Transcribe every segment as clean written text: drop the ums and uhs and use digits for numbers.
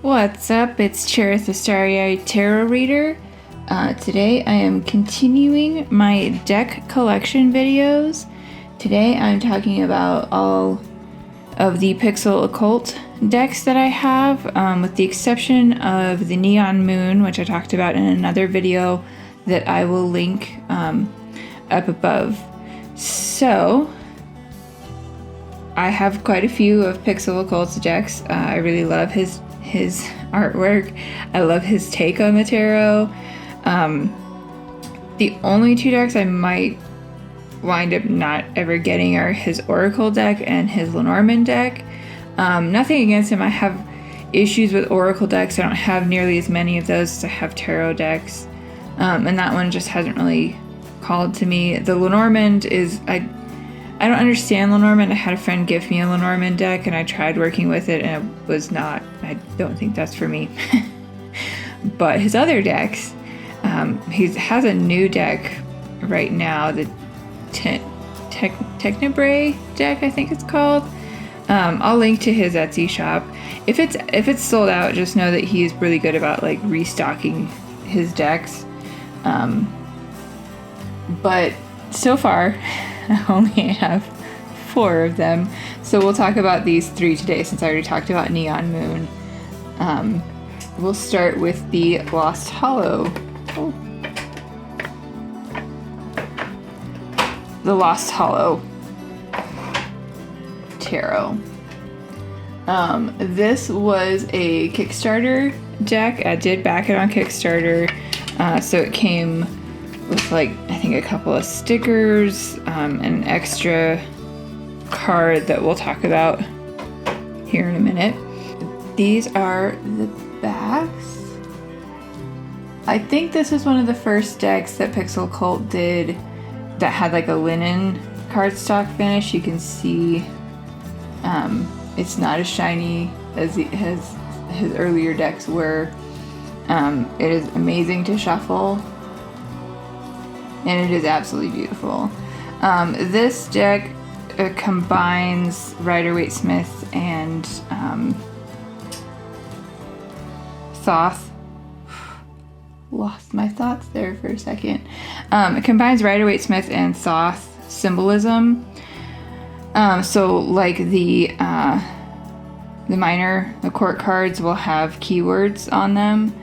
What's up? It's Cherith the Starry-Eyed Tarot Reader. Today I am continuing my deck collection videos. Today I'm talking about all of the PixelOccult decks that I have, with the exception of the Neon Moon, which I talked about in another video that I will link up above. So, I have quite a few of PixelOccult's decks. I really love his artwork. I love his take on the tarot. The only two decks I might wind up not ever getting are his Oracle deck and his Lenormand deck. Nothing against him. I have issues with Oracle decks. I don't have nearly as many of those as I have tarot decks. And that one just hasn't really called to me. The Lenormand is... I don't understand Lenormand. I had a friend give me a Lenormand deck and I tried working with it and it was not, I don't think that's for me. But his other decks, he has a new deck right now, the Technobray deck, I think it's called. I'll link to his Etsy shop. If it's sold out, just know that he is really good about like restocking his decks. But so far, I only have 4 of them. So we'll talk about these 3 today since I already talked about Neon Moon. We'll start with the Lost Hollow. Oh. The Lost Hollow Tarot. This was a Kickstarter deck. I did back it on Kickstarter. So it came with like, I think a couple of stickers, an extra card that we'll talk about here in a minute. These are the backs. I think this is one of the first decks that PixelOccult did that had like a linen cardstock finish. You can see it's not as shiny as his earlier decks were. It is amazing to shuffle. And it is absolutely beautiful. This deck combines Rider-Waite-Smith and Thoth. Lost my thoughts there for a second. It combines Rider-Waite-Smith and Thoth symbolism. So like the court cards will have keywords on them.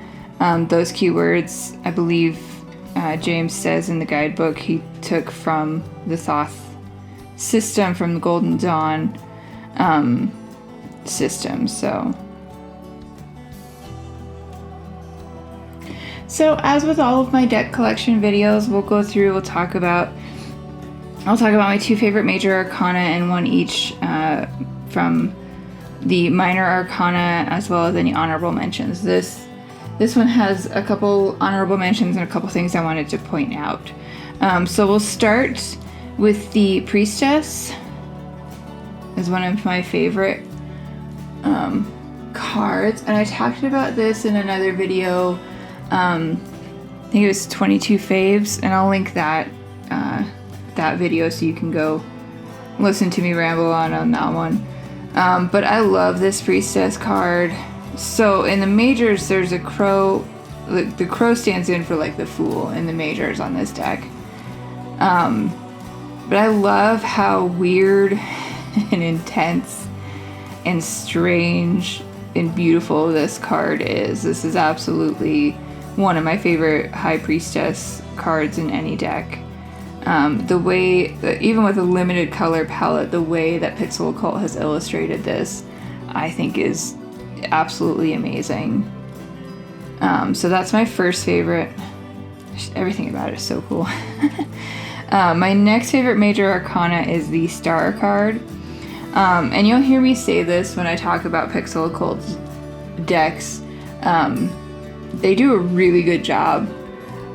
Those keywords, I believe, James says in the guidebook, he took from the Thoth system, from the Golden Dawn system. So as with all of my deck collection videos, we'll talk about my 2 favorite major arcana and one each from the minor arcana, as well as any honorable mentions. This one has a couple honorable mentions and a couple things I wanted to point out. So we'll start with the Priestess, is one of my favorite cards. And I talked about this in another video. I think it was 22 faves, and I'll link that video so you can go listen to me ramble on that one. But I love this Priestess card. So in the majors, there's a crow. The crow stands in for like the Fool in the majors on this deck. But I love how weird and intense and strange and beautiful this card is. This is absolutely one of my favorite High Priestess cards in any deck. The way, even with a limited color palette, the way that PixelOccult has illustrated this, I think is absolutely amazing. So that's my first favorite. Everything about it is so cool. My next favorite major arcana is the Star card. And you'll hear me say this when I talk about PixelOccult's decks. They do a really good job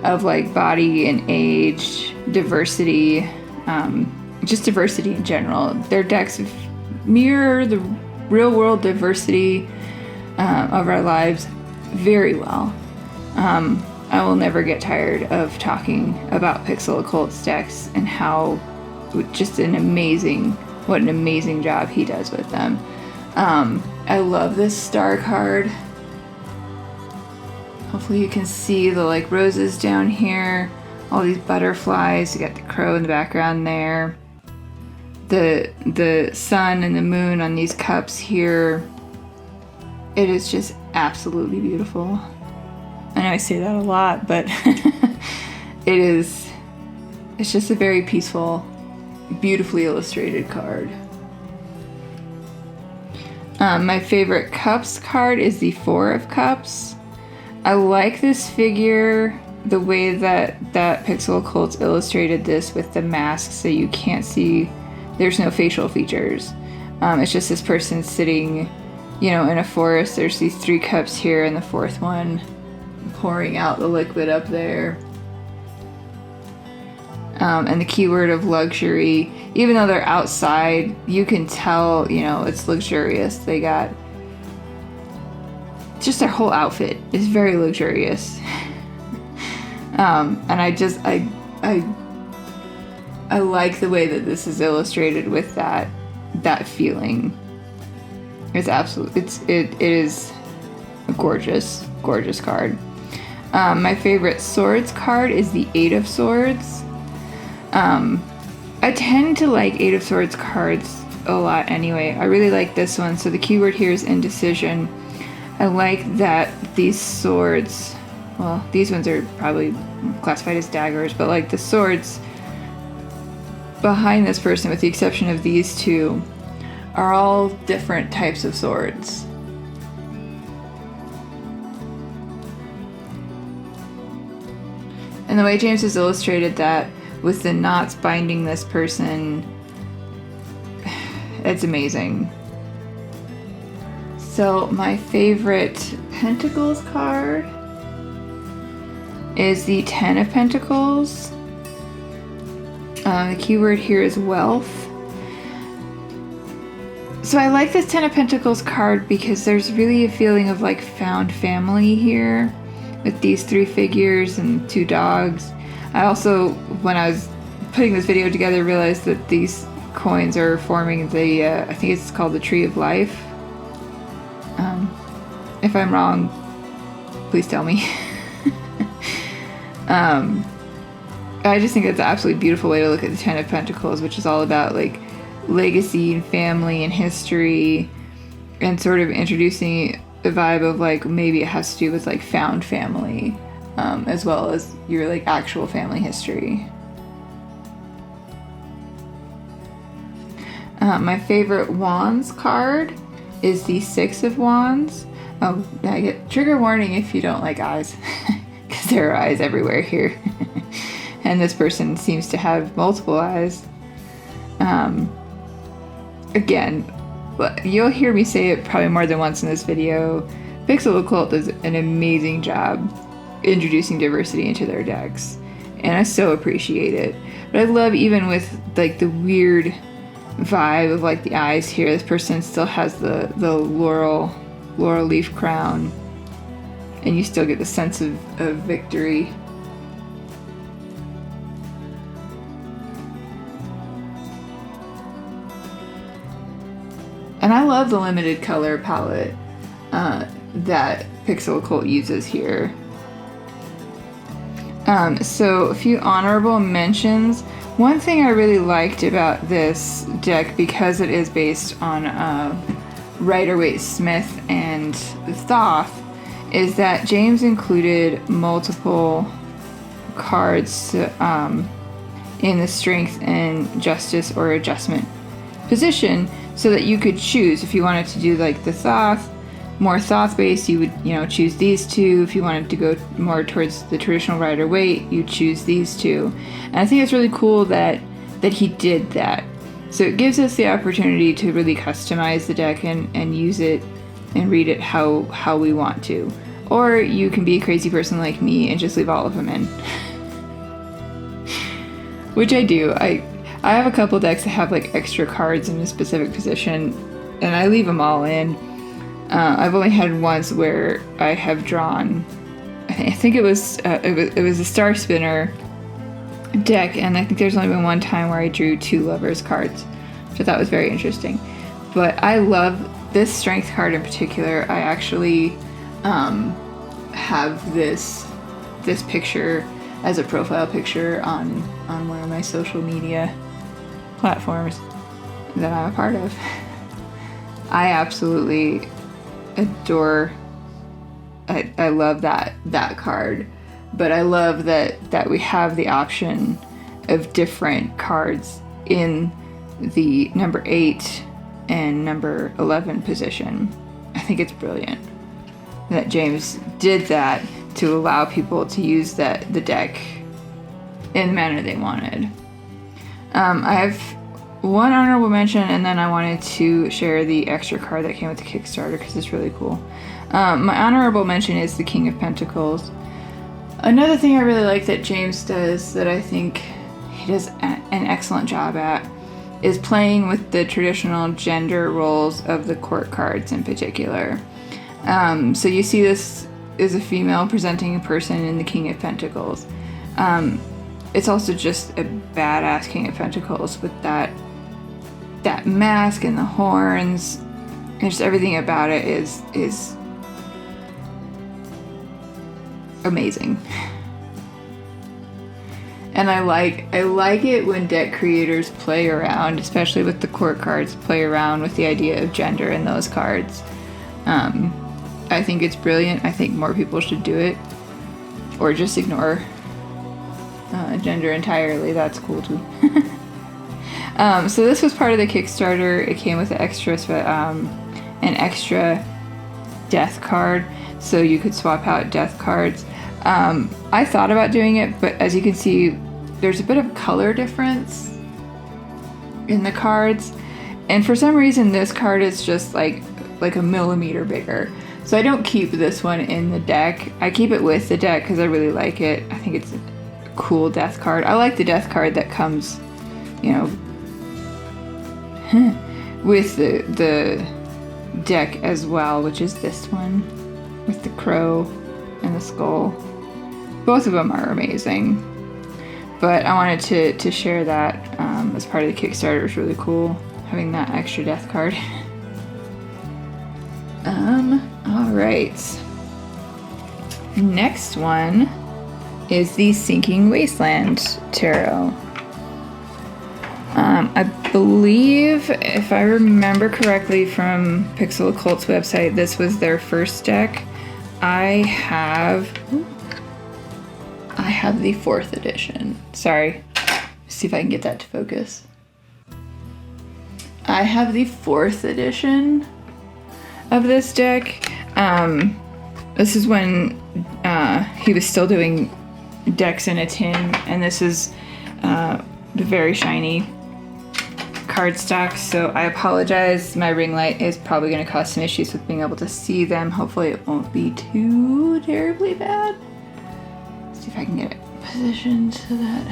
of like body and age, diversity, just diversity in general. Their decks mirror the real world diversity of our lives very well. I will never get tired of talking about PixelOccult's decks and how what an amazing job he does with them. I love this Star card. Hopefully you can see the like roses down here, all these butterflies. You got the crow in the background there. The sun and the moon on these cups here. It is just absolutely beautiful. I know I say that a lot, but it's just a very peaceful, beautifully illustrated card. My favorite cups card is the Four of Cups. I like this figure, the way that PixelOccult illustrated this with the mask, so you can't see, there's no facial features. It's just this person sitting, in a forest. There's these 3 cups here and the 4th one pouring out the liquid up there. And the keyword of luxury. Even though they're outside, you can tell, it's luxurious. They got, just their whole outfit is very luxurious. And I like the way that this is illustrated with that feeling. It is a gorgeous card. My favorite swords card is the Eight of Swords. I tend to like Eight of Swords cards a lot anyway. I really like this one. So the keyword here is indecision. I like that these swords, well, these ones are probably classified as daggers, but like the swords behind this person, with the exception of these 2, are all different types of swords. And the way James has illustrated that with the knots binding this person, it's amazing. So my favorite Pentacles card is the Ten of Pentacles. The keyword here is wealth. So I like this Ten of Pentacles card because there's really a feeling of like found family here with these 3 figures and 2 dogs. I also, when I was putting this video together, realized that these coins are forming the, I think it's called the Tree of Life. If I'm wrong, please tell me. I just think it's an absolutely beautiful way to look at the Ten of Pentacles, which is all about like legacy and family and history, and sort of introducing a vibe of like maybe it has to do with like found family, as well as your like actual family history. My favorite Wands card is the Six of Wands. Oh, I get trigger warning if you don't like eyes, because there are eyes everywhere here. And this person seems to have multiple eyes. Again, you'll hear me say it probably more than once in this video. PixelOccult does an amazing job introducing diversity into their decks, and I so appreciate it. But I love, even with like the weird vibe of like the eyes here, this person still has the laurel leaf crown, and you still get the sense of victory. And I love the limited color palette that PixelOccult uses here. So a few honorable mentions. One thing I really liked about this deck, because it is based on Rider-Waite-Smith and Thoth, is that James included multiple cards in the strength and justice or adjustment position, so that you could choose if you wanted to do like the Thoth, more Thoth based, you would choose these 2. If you wanted to go more towards the traditional Rider-Waite, you choose these 2. And I think it's really cool that he did that. So it gives us the opportunity to really customize the deck and use it and read it how we want to. Or you can be a crazy person like me and just leave all of them in. Which I do. I have a couple decks that have like extra cards in a specific position, and I leave them all in. I've only had once where I have drawn, I think it was a Star Spinner deck, and I think there's only been one time where I drew 2 Lovers cards, which I thought was very interesting. But I love this Strength card in particular. I actually have this picture as a profile picture on one of my social media platforms that I'm a part of. I absolutely adore. I love that card, but I love that we have the option of different cards in the number 8 and number 11 position. I think it's brilliant that James did that to allow people to use the deck in the manner they wanted. I have one honorable mention, and then I wanted to share the extra card that came with the Kickstarter because it's really cool. My honorable mention is the King of Pentacles. Another thing I really like that James does that I think he does an excellent job at is playing with the traditional gender roles of the court cards in particular. So you see this is a female presenting a person in the King of Pentacles. It's also just a badass King of Pentacles with that mask and the horns, and just everything about it is amazing. And I like it when deck creators play around, especially with the court cards, play around with the idea of gender in those cards. I think it's brilliant. I think more people should do it, or just ignore gender entirely. That's cool too. So this was part of the Kickstarter. It came with an extra death card, so you could swap out death cards. I thought about doing it, but as you can see, there's a bit of color difference in the cards, and for some reason this card is just like a millimeter bigger. So I don't keep this one in the deck. I keep it with the deck because I really like it. I think it's a cool death card. I like the death card that comes, with the deck as well, which is this one with the crow and the skull. Both of them are amazing, but I wanted to share that as part of the Kickstarter. It was really cool having that extra death card. Alright. Next one is the Sinking Wasteland Tarot. I believe, if I remember correctly from PixelOccult's website, this was their first deck. I have the 4th edition. Sorry. See if I can get that to focus. I have the 4th edition of this deck. This is when he was still doing decks in a tin, and this is the very shiny cardstock, so I apologize. My ring light is probably going to cause some issues with being able to see them. Hopefully it won't be too terribly bad. Let's see if I can get it positioned so that...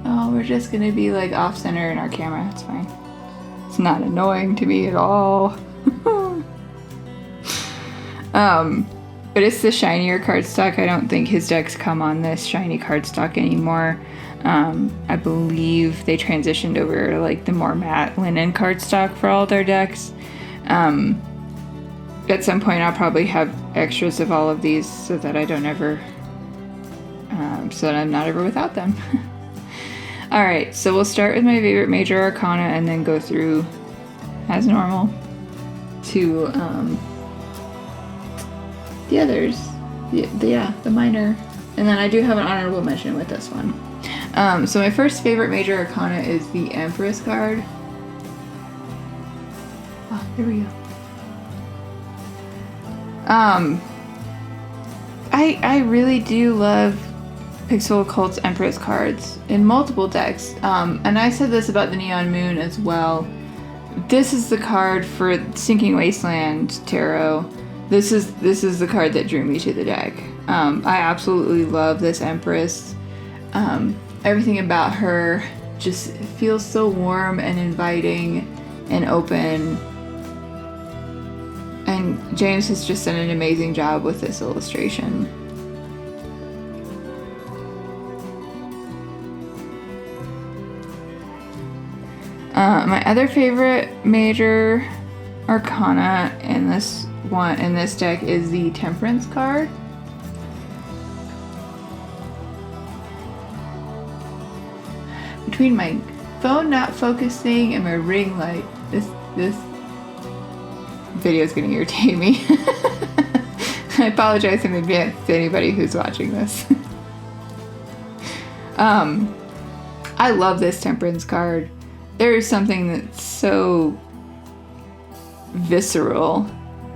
Oh, we're just going to be like off center in our camera. It's fine. It's not annoying to me at all. But it's the shinier cardstock. I don't think his decks come on this shiny cardstock anymore. I believe they transitioned over to like the more matte linen cardstock for all their decks. At some point I'll probably have extras of all of these so that I don't ever, so that I'm not ever without them. Alright, so we'll start with my favorite major arcana and then go through as normal to the others. The minor. And then I do have an honorable mention with this one. So my first favorite major arcana is the Empress card. Oh, there we go. I really do love PixelOccult's Empress cards in multiple decks. And I said this about the Neon Moon as well. This is the card for Sinking Wasteland Tarot. This is the card that drew me to the deck. I absolutely love this Empress. Everything about her just feels so warm and inviting and open. And James has just done an amazing job with this illustration. My other favorite major arcana in this deck is the Temperance card. Between my phone not focusing and my ring light, this video is going to irritate me. I apologize in advance to anybody who's watching this. I love this Temperance card. There is something that's so visceral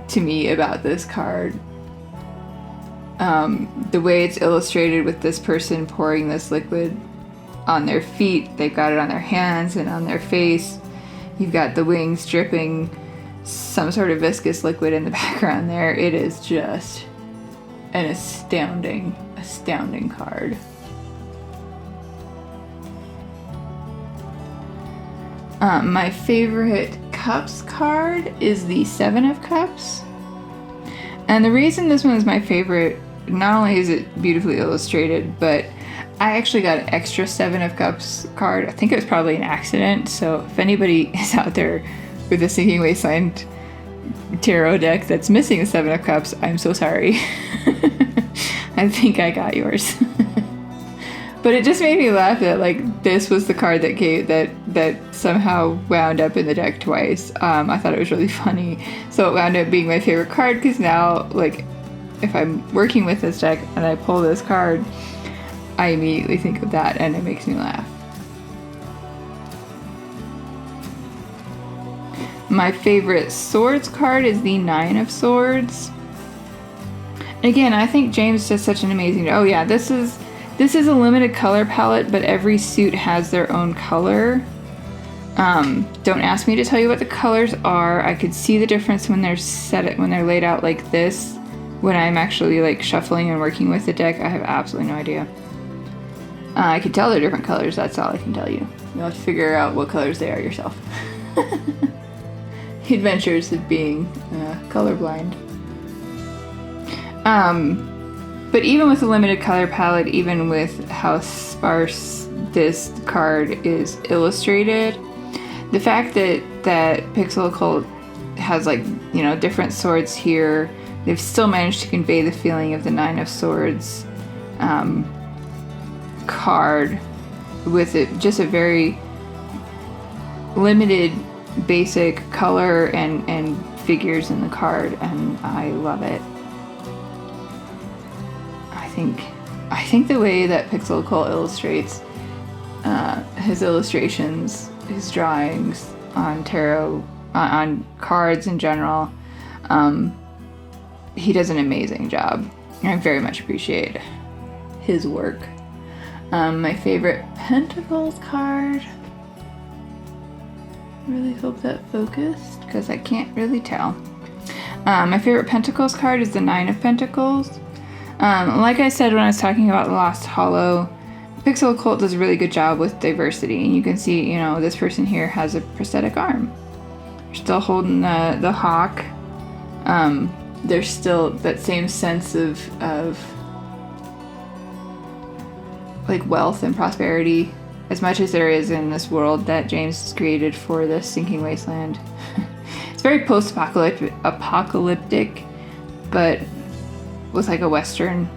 to me about this card. The way it's illustrated with this person pouring this liquid on their feet, they've got it on their hands and on their face. You've got the wings dripping some sort of viscous liquid in the background there. It is just an astounding card. My favorite Cups card is the Seven of Cups. And the reason this one is my favorite, not only is it beautifully illustrated, but I actually got an extra Seven of Cups card. I think it was probably an accident, so if anybody is out there with a Sinking Wasteland tarot deck that's missing a Seven of Cups, I'm so sorry. I think I got yours. But it just made me laugh that like this was the card that somehow wound up in the deck twice. I thought it was really funny. So it wound up being my favorite card because now, like, if I'm working with this deck and I pull this card, I immediately think of that and it makes me laugh. My favorite Swords card is the Nine of Swords. Again, I think James does such an amazing... Oh yeah, this is a limited color palette, but every suit has their own color. Don't ask me to tell you what the colors are. I could see the difference when they're laid out like this. When I'm actually like shuffling and working with the deck, I have absolutely no idea. I can tell they're different colors, that's all I can tell you. You'll have to figure out what colors they are yourself. The adventures of being colorblind. But even with a limited color palette, even with how sparse this card is illustrated, the fact that PixelOccult has, like, you know, different swords here, they've still managed to convey the feeling of the Nine of Swords card with just a very limited basic color and figures in the card, and I love it. I think the way that PixelOccult illustrates his illustrations, his drawings on tarot, on cards in general, he does an amazing job. I very much appreciate his work. My favorite Pentacles card. I really hope that focused, because I can't really tell. My favorite Pentacles card is the Nine of Pentacles. Like I said when I was talking about Lost Hollow, PixelOccult does a really good job with diversity. And you can see, you know, this person here has a prosthetic arm. They're still holding the hawk. There's still that same sense of like wealth and prosperity, as much as there is in this world that James has created for this Sinking Wasteland. It's very post-apocalyptic, but with like a Western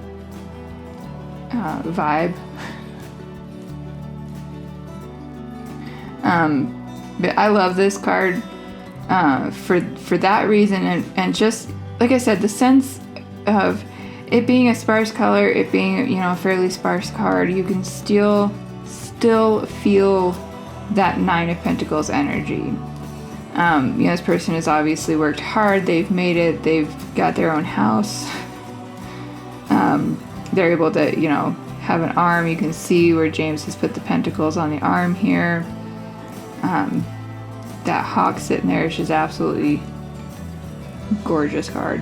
vibe. But I love this card for that reason, and just like I said, the sense of it being a sparse color, it being, you know, a fairly sparse card, you can still feel that Nine of Pentacles energy. You know, this person has obviously worked hard, they've made it, they've got their own house. They're able to, you know, have an arm. You can see where James has put the pentacles on the arm here. That hawk sitting there is just absolutely gorgeous card.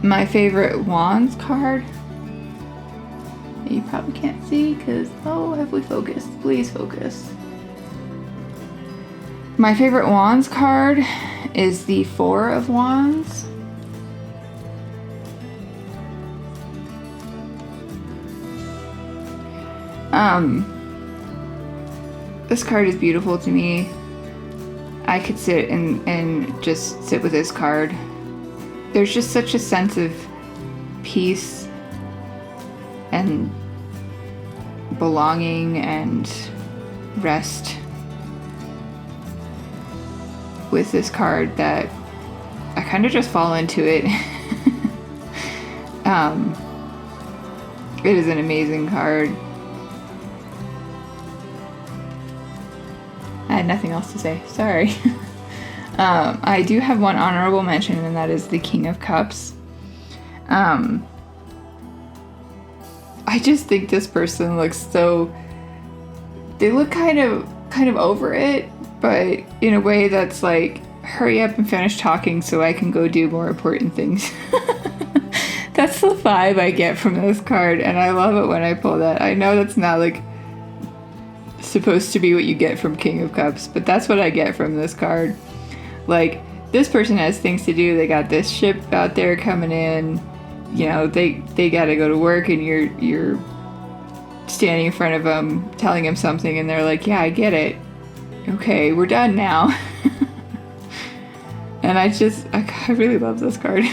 My favorite Wands card, you probably can't see because, oh, have we focused? Please focus. My favorite Wands card is the Four of Wands. This card is beautiful to me. I could sit and just sit with this card. There's just such a sense of peace and belonging and rest with this card that I kind of just fall into it. It is an amazing card. I had nothing else to say. Sorry. I do have one honorable mention, and that is the King of Cups. I just think this person looks so... They look kind of over it, but in a way that's like, hurry up and finish talking so I can go do more important things. That's the vibe I get from this card, and I love it when I pull that. I know that's not like supposed to be what you get from King of Cups, but that's what I get from this card. Like, this person has things to do. They got this ship out there coming in. You know, they gotta go to work, and you're standing in front of them, telling them something, and they're like, yeah, I get it. Okay, we're done now. And I really love this card.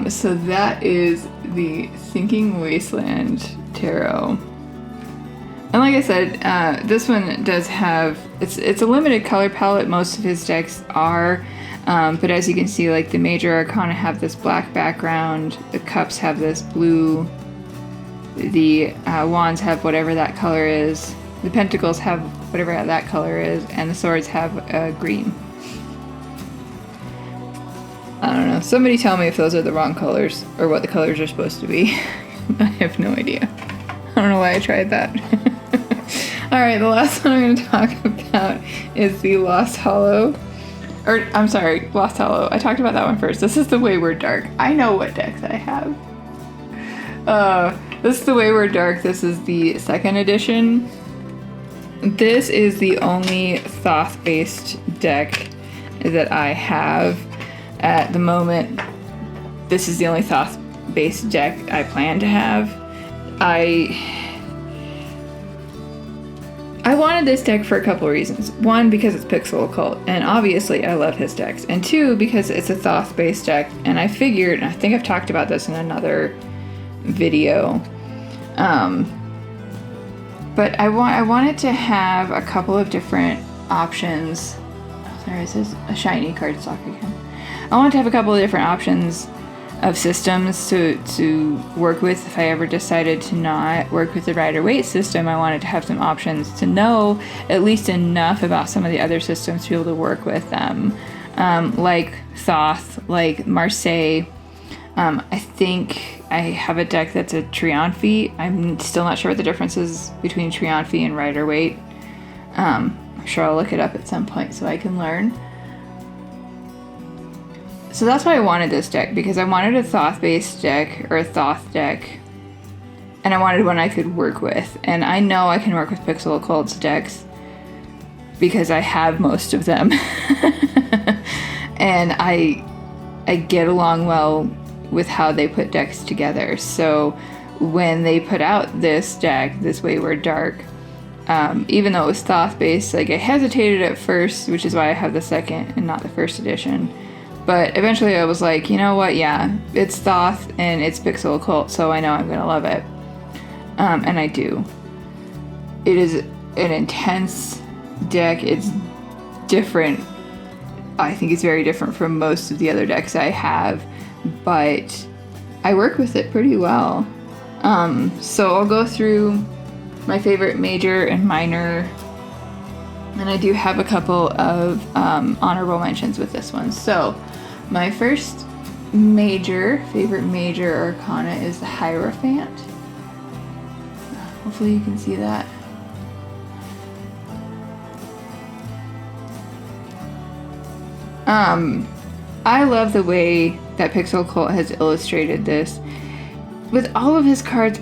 So that is the Thinking Wasteland Tarot. And like I said, this one does have, it's a limited color palette. Most of his decks are, but as you can see, like the major arcana have this black background, the cups have this blue, the wands have whatever that color is, the pentacles have whatever that color is, and the swords have green. I don't know. Somebody tell me if those are the wrong colors or what the colors are supposed to be. I have no idea. I don't know why I tried that. Alright, the last one I'm going to talk about is the Lost Hollow. Or, I'm sorry, Lost Hollow. I talked about that one first. This is the Wayward Dark. I know what decks I have. This is the Wayward Dark. This is the 2nd edition. This is the only Thoth-based deck that I have at the moment. This is the only Thoth-based deck I plan to have. I wanted this deck for a couple of reasons. One, because it's PixelOccult, and obviously I love his decks. And two, because it's a Thoth-based deck, and I figured, and I think I've talked about this in another video, but I wanted to have a couple of different options. Oh, sorry, this is a shiny cardstock again. I wanted to have a couple of different options of systems to work with. If I ever decided to not work with the Rider-Waite system, I wanted to have some options to know at least enough about some of the other systems to be able to work with them. Like Thoth, like Marseille. I think I have a deck that's a Triumphi. I'm still not sure what the difference is between Triumphi and Rider-Waite. I'm sure I'll look it up at some point so I can learn. So that's why I wanted this deck, because I wanted a Thoth-based deck, or a Thoth deck, and I wanted one I could work with. And I know I can work with PixelOccult's decks, because I have most of them. And I get along well with how they put decks together. So when they put out this deck, this Wayward Dark, even though it was Thoth-based, like I hesitated at first, which is why I have the 2nd and not the 1st edition. But eventually I was like, you know what, yeah, it's Thoth and it's PixelOccult, so I know I'm going to love it. And I do. It is an intense deck. It's different. I think it's very different from most of the other decks I have, but I work with it pretty well. So I'll go through my favorite major and minor, and I do have a couple of honorable mentions with this one. So my first favorite major arcana is the Hierophant. Hopefully you can see that. I love the way that PixelOccult has illustrated this with all of his cards,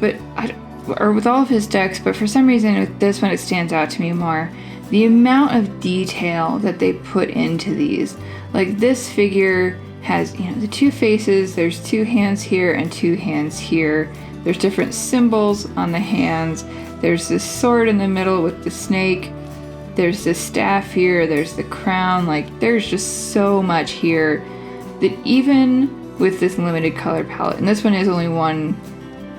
or with all of his decks, but for some reason with this one it stands out to me more. The amount of detail that they put into these. Like this figure has, the 2 faces, there's 2 hands here and 2 hands here. There's different symbols on the hands. There's this sword in the middle with the snake. There's this staff here. There's the crown. Like, there's just so much here that even with this limited color palette, and this one is only one,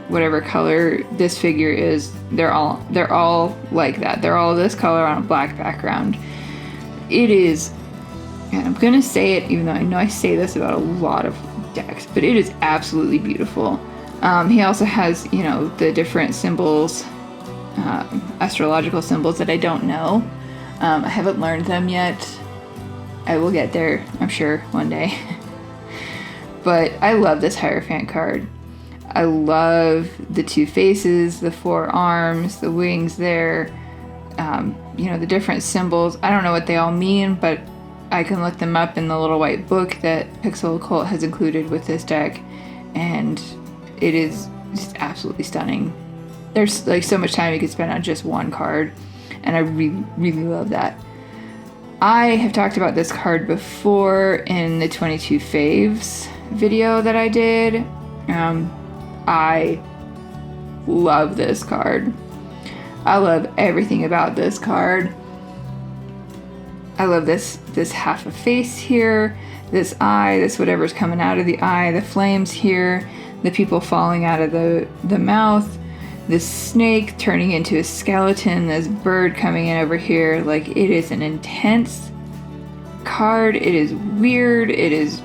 whatever color this figure is, they're all like that. They're all this color on a black background. It is, and I'm gonna say it even though I know I say this about a lot of decks, but it is absolutely beautiful. He also has, you know, the different symbols, astrological symbols that I don't know. I haven't learned them yet. I will get there, I'm sure, one day. But I love this Hierophant card. I love the two faces, the four arms, the wings there, you know, the different symbols. I don't know what they all mean, but I can look them up in the little white book that PixelOccult has included with this deck, and it is just absolutely stunning. There's like so much time you could spend on just one card, and I really, really love that. I have talked about this card before in the 22 faves video that I did. I love this card. I love everything about this card. I love this half a face here, this eye, this whatever's coming out of the eye, the flames here, the people falling out of the mouth, this snake turning into a skeleton, this bird coming in over here. Like, it is an intense card. It is weird. It is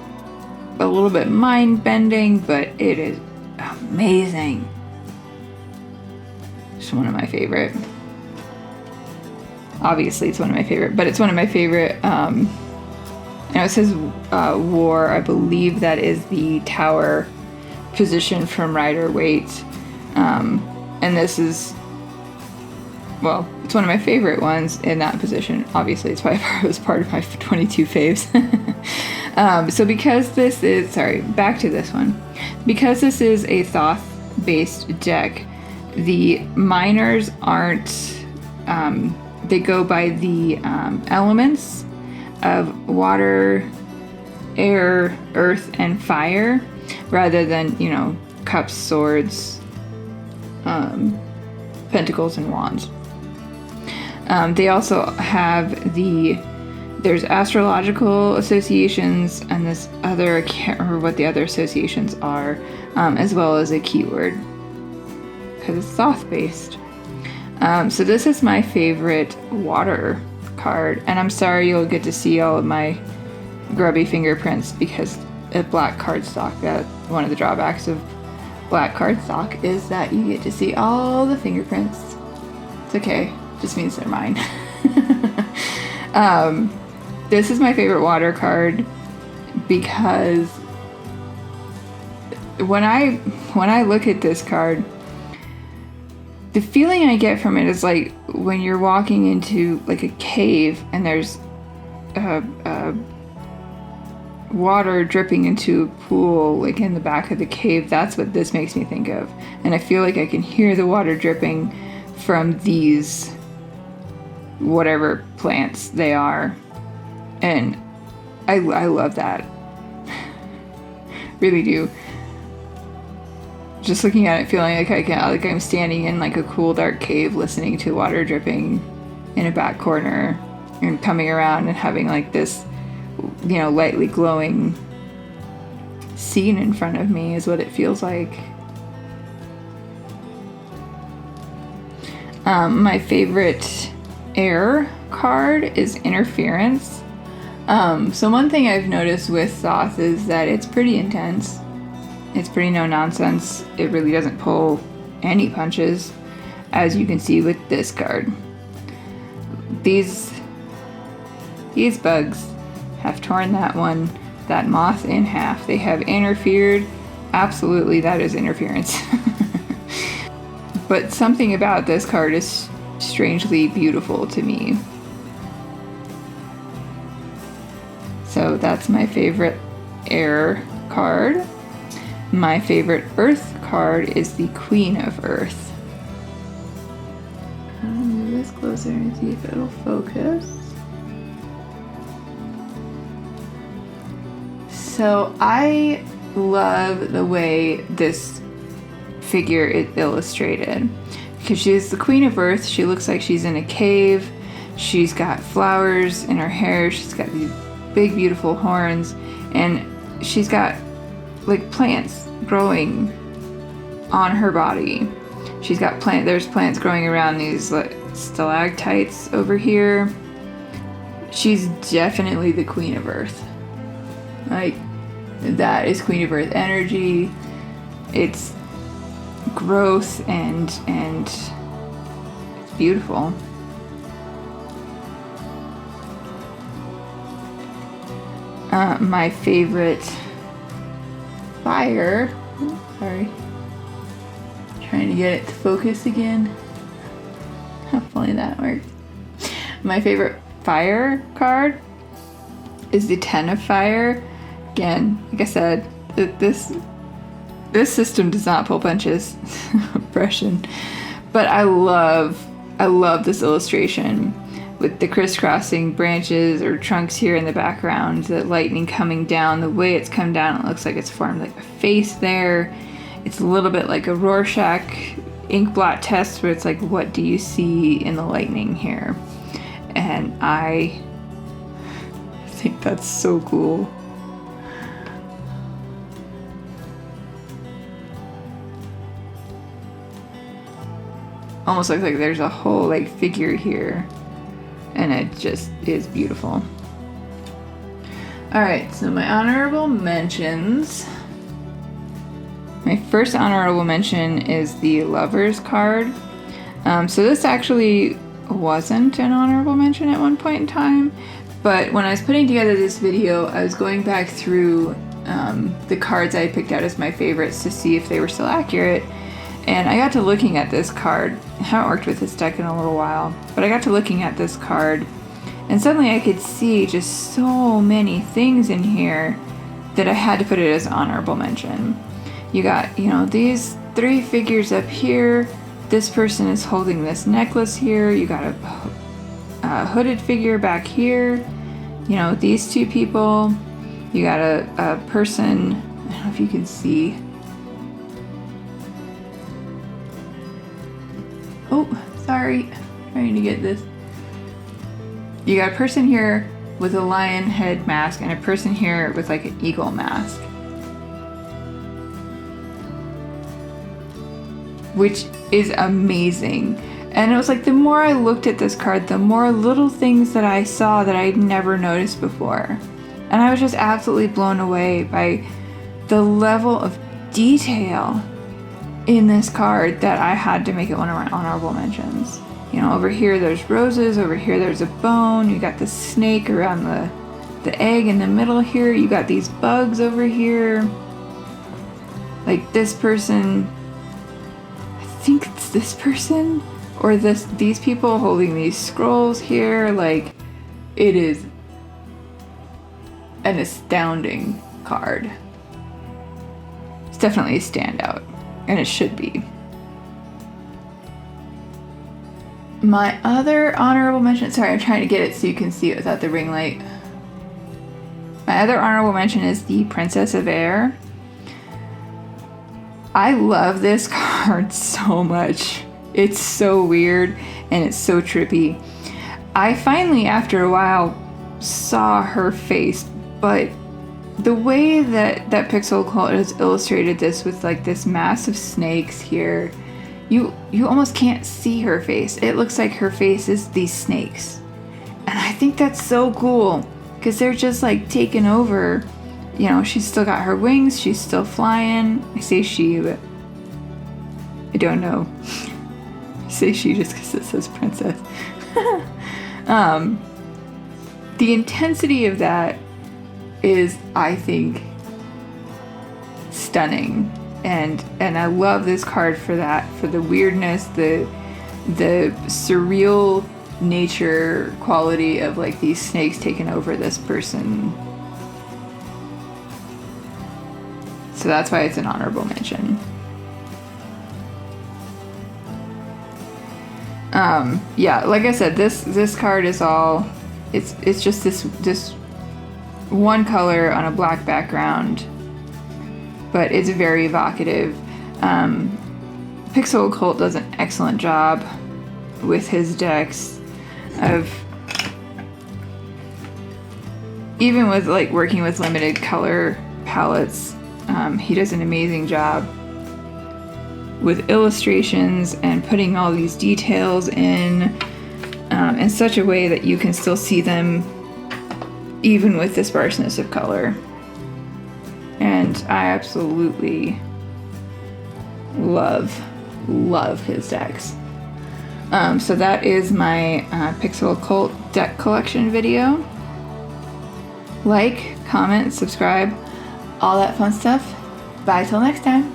a little bit mind-bending, but it is amazing. It's one of my favorite. Obviously, it's one of my favorite, but it's one of my favorite. I know it says war. I believe that is the tower position from Rider-Waite. And this is, well, it's one of my favorite ones in that position. Obviously, it's why it was part of my 22 faves. So because this is, sorry, back to this one. Because this is a Thoth-based deck, the minors aren't, they go by the elements of water, air, earth, and fire, rather than, you know, cups, swords, pentacles, and wands. They also have there's astrological associations and this other, I can't remember what the other associations are, as well as a keyword, because it's Thoth based. So this is my favorite water card, and I'm sorry you'll get to see all of my grubby fingerprints because of black cardstock. That one of the drawbacks of black cardstock is that you get to see all the fingerprints. It's okay, just means they're mine. This is my favorite water card because when I look at this card, the feeling I get from it is like when you're walking into like a cave and there's water dripping into a pool like in the back of the cave. That's what this makes me think of. And I feel like I can hear the water dripping from these whatever plants they are. And I love that. Really do. Just looking at it, feeling like I'm standing in like a cool dark cave listening to water dripping in a back corner and coming around and having like this, you know, lightly glowing scene in front of me is what it feels like. My favorite air card is Interference. So one thing I've noticed with Thoth is that it's pretty intense. It's pretty no nonsense. It really doesn't pull any punches, as you can see with this card. These bugs have torn that moth in half. They have interfered. Absolutely, that is interference. But something about this card is strangely beautiful to me. So that's my favorite air card. My favorite earth card is the Queen of Earth. I'll move this closer and see if it'll focus. So I love the way this figure is illustrated. because she's the Queen of Earth. She looks like she's in a cave. She's got flowers in her hair. She's got these big, beautiful horns. And she's got, like, plants growing on her body. She's got there's plants growing around these, like, stalactites over here. She's definitely the Queen of Earth. Like, that is Queen of Earth energy. It's growth and it's beautiful. My favorite fire. Sorry. Trying to get it to focus again. Hopefully that works. My favorite fire card is the Ten of Fire. Again, like I said, this system does not pull punches. Oppression. But I love this illustration with the crisscrossing branches or trunks here in the background, the lightning coming down, the way it's come down, it looks like it's formed like a face there. It's a little bit like a Rorschach ink blot test where it's like, what do you see in the lightning here? And I think that's so cool. Almost looks like there's a whole like figure here, and it just is beautiful. Alright, so my honorable mentions. My first honorable mention is the Lovers card. So this actually wasn't an honorable mention at one point in time, but when I was putting together this video, I was going back through the cards I picked out as my favorites to see if they were still accurate. And I got to looking at this card. I haven't worked with this deck in a little while, but I got to looking at this card, and suddenly I could see just so many things in here that I had to put it as honorable mention. You got, you know, these three figures up here. This person is holding this necklace here. You got a hooded figure back here. You know, these two people. You got a person, I don't know if you can see. Oh, sorry, trying to get this. You got a person here with a lion head mask and a person here with like an eagle mask. Which is amazing. And it was like the more I looked at this card, the more little things that I saw that I'd never noticed before. And I was just absolutely blown away by the level of detail in this card that I had to make it one of my honorable mentions. You know, over here there's roses, over here there's a bone, you got the snake around the egg in the middle here, you got these bugs over here. Like this person, I think it's this person, or these people holding these scrolls here. Like, it is an astounding card. It's definitely a standout. And it should be. My other honorable mention, sorry, I'm trying to get it so you can see it without the ring light. My other honorable mention is the Princess of Air. I love this card so much. It's so weird and it's so trippy. I finally, after a while, saw her face, but the way that PixelOccult has illustrated this with like this mass of snakes here, you almost can't see her face. It looks like her face is these snakes. And I think that's so cool because they're just like taking over. You know, she's still got her wings, she's still flying. I say she, but I don't know. I say she just because it says princess. The intensity of that is, I think, stunning, and I love this card for that, for the weirdness, the surreal nature quality of like these snakes taking over this person. So that's why it's an honorable mention. Yeah, like I said, this card is all, it's just this one color on a black background, but it's very evocative. PixelOccult does an excellent job with his decks of, even with like working with limited color palettes, he does an amazing job with illustrations and putting all these details in such a way that you can still see them even with the sparseness of color. And I absolutely love his decks. So that is my PixelOccult deck collection video. Like, comment, subscribe, all that fun stuff. Bye till next time.